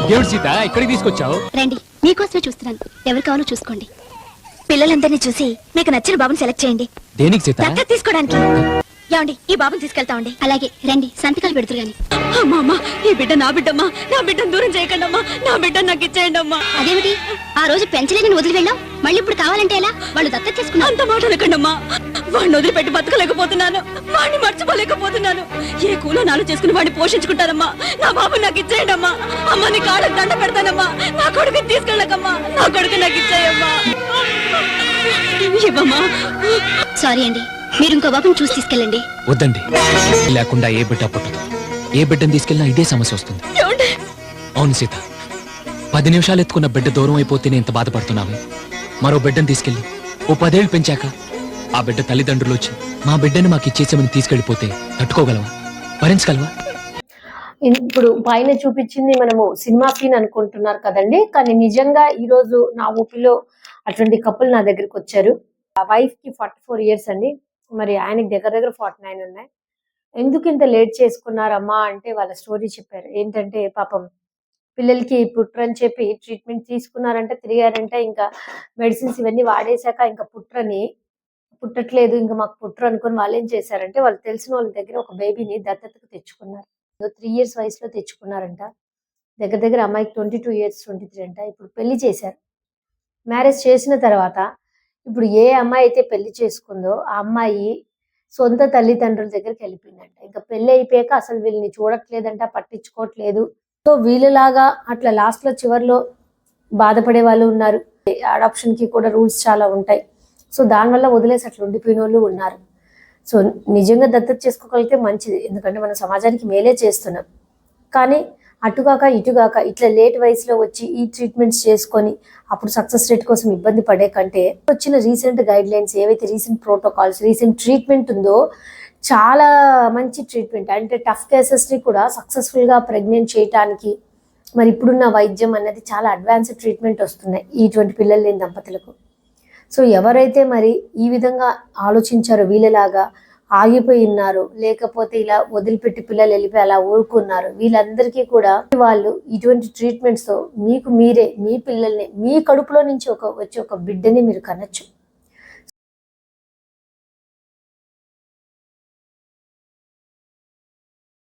దేవుడు సీత ఇక్కడికి తీసుకొచ్చావు? రండి, మీకోసమే చూస్తున్నాను. ఎవరు కావాలో చూసుకోండి. పిల్లలందరినీ చూసి మీకు నచ్చిన బాబుని సెలెక్ట్ చేయండి. దేనికి సీత? దత్తత తీసుకోవడానికి. ఏమండి, ఈ బాబుని తీసుకెళ్తామండి. అలాగే రండి, సంతకాలు పెడుతురు గాని. అమ్మా, ఈ బిడ్డ నా బిడ్డమ్మా. నా బిడ్డను దూరం చేయకండి అమ్మా. నా బిడ్డను నాకు ఇచ్చేయండి అమ్మా. అదేమిటి, ఆ రోజు పెంచలేని వదిలి వెళ్ళాం, మళ్ళీ ఇప్పుడు కావాలంటే ఎలా? వాళ్ళు దత్తత తీసుకున్నా. అంత మాట అనకండి అమ్మా. వాడిని వదిలిపెట్టి బతకలేకపోతున్నాను, వాడిని మర్చిపోలేకపోతున్నాను. ఏ కూలో నాలు చేసుకుని వాడిని పోషించుకుంటానమ్మా. నా బాబు నాకు ఇచ్చేయండి అమ్మా. అమ్మ, నీ కాళ్ళకు దండ పెడతానమ్మా. నా కొడుకు తీసుకెళ్ళకమ్మా. నా కొడుకు నాకు ఇచ్చేయమ్మా. ఇవ్వమ్మా. సారీ అండి, మీరు ఇంకో బాబుని చూసి తీసుకెళ్ళండి. వద్దండి, లేకుండా ఏ బిడ్డ పుట్టదు. ఏ బిడ్డను తీసుకెళ్ళినా ఇదే సమస్య వస్తుంది. అవును సీత, 10 నిమిషాలు ఎత్తుకున్న బిడ్డ దూరం అయిపోతేనే ఇంత బాధపడుతున్నావు. మరో బిడ్డను తీసుకెళ్ళి ఓ 10 ఏళ్ళు పెంచాక ఆ బిడ్డ తల్లిదండ్రులు వచ్చి మా బిడ్డని మాకు ఇచ్చేసామని తీసుకెళ్లిపోతే తట్టుకోగలవా? భరించగలవా? ఇప్పుడు పైన చూపించింది మనము సినిమా సీన్ అనుకుంటున్నారు కదండి, కానీ నిజంగా ఈ రోజు నా ఊపిలో అటువంటి కపుల్ నా దగ్గరికి వచ్చారు. ఆ వైఫ్ కి 44 ఇయర్స్ అండి, మరి ఆయనకి దగ్గర దగ్గర 49 ఉన్నాయి. ఎందుకు ఇంత లేట్ చేసుకున్నారమ్మా అంటే వాళ్ళ స్టోరీ చెప్పారు. ఏంటంటే పాపం పిల్లలకి పుట్రని చెప్పి ట్రీట్మెంట్ తీసుకున్నారంటే, తిరిగారంటే, ఇంకా మెడిసిన్స్ ఇవన్నీ వాడేశాక ఇంకా పుట్టట్లేదు, ఇంకా మాకు పుట్ర అనుకుని వాళ్ళు ఏం చేశారంటే, వాళ్ళు తెలిసిన వాళ్ళ దగ్గర ఒక బేబీని దత్తతకు తెచ్చుకున్నారు. 3 ఇయర్స్ వయసులో తెచ్చుకున్నారంట. దగ్గర దగ్గర అమ్మాయికి 22 ఇయర్స్ 23 అంట. ఇప్పుడు పెళ్లి చేశారు. మ్యారేజ్ చేసిన తర్వాత ఇప్పుడు ఏ అమ్మాయి అయితే పెళ్లి చేసుకుందో ఆ అమ్మాయి సొంత తల్లిదండ్రుల దగ్గరికి వెళ్ళిపోయిందంట. ఇంకా పెళ్లి అయిపోయాక అసలు వీళ్ళని చూడట్లేదంట, పట్టించుకోవట్లేదు. సో వీళ్ళలాగా అట్లా లాస్ట్ లో చివరిలో బాధపడే వాళ్ళు ఉన్నారు. అడాప్షన్ కి కూడా రూల్స్ చాలా ఉంటాయి. సో దానివల్ల వదిలేసి అట్లా ఉండిపోయిన వాళ్ళు ఉన్నారు. సో నిజంగా దత్తత చేసుకోగలిగితే మంచిది, ఎందుకంటే మనం సమాజానికి మేలే చేస్తున్నాం. కానీ అటుగాక ఇటుగాక ఇట్లా లేట్ వయసులో వచ్చి ఈ ట్రీట్మెంట్స్ చేసుకొని అప్పుడు సక్సెస్ రేట్ కోసం ఇబ్బంది పడే కంటే వచ్చిన రీసెంట్ గైడ్ లైన్స్ ఏవైతే రీసెంట్ ప్రోటోకాల్స్ రీసెంట్ ట్రీట్మెంట్ ఉందో చాలా మంచి ట్రీట్మెంట్. అంటే టఫ్ కేసెస్ని కూడా సక్సెస్ఫుల్గా ప్రెగ్నెంట్ చేయడానికి మరి ఇప్పుడున్న వైద్యం అనేది చాలా అడ్వాన్స్డ్ ట్రీట్మెంట్ వస్తున్నాయి ఇటువంటి పిల్లలు లేని దంపతులకు. సో ఎవరైతే మరి ఈ విధంగా ఆలోచించారో, వీళ్ళలాగా ఆగిపోయి ఉన్నారు, లేకపోతే ఇలా వదిలిపెట్టి పిల్లలు వెళ్ళిపోయి అలా ఊరుకున్నారు, వీళ్ళందరికీ కూడా వాళ్ళు ఇటువంటి ట్రీట్మెంట్స్ తో మీకు మీరే మీ పిల్లల్ని మీ కడుపులో నుంచి వచ్చి ఒక బిడ్డని మీరు కనొచ్చు.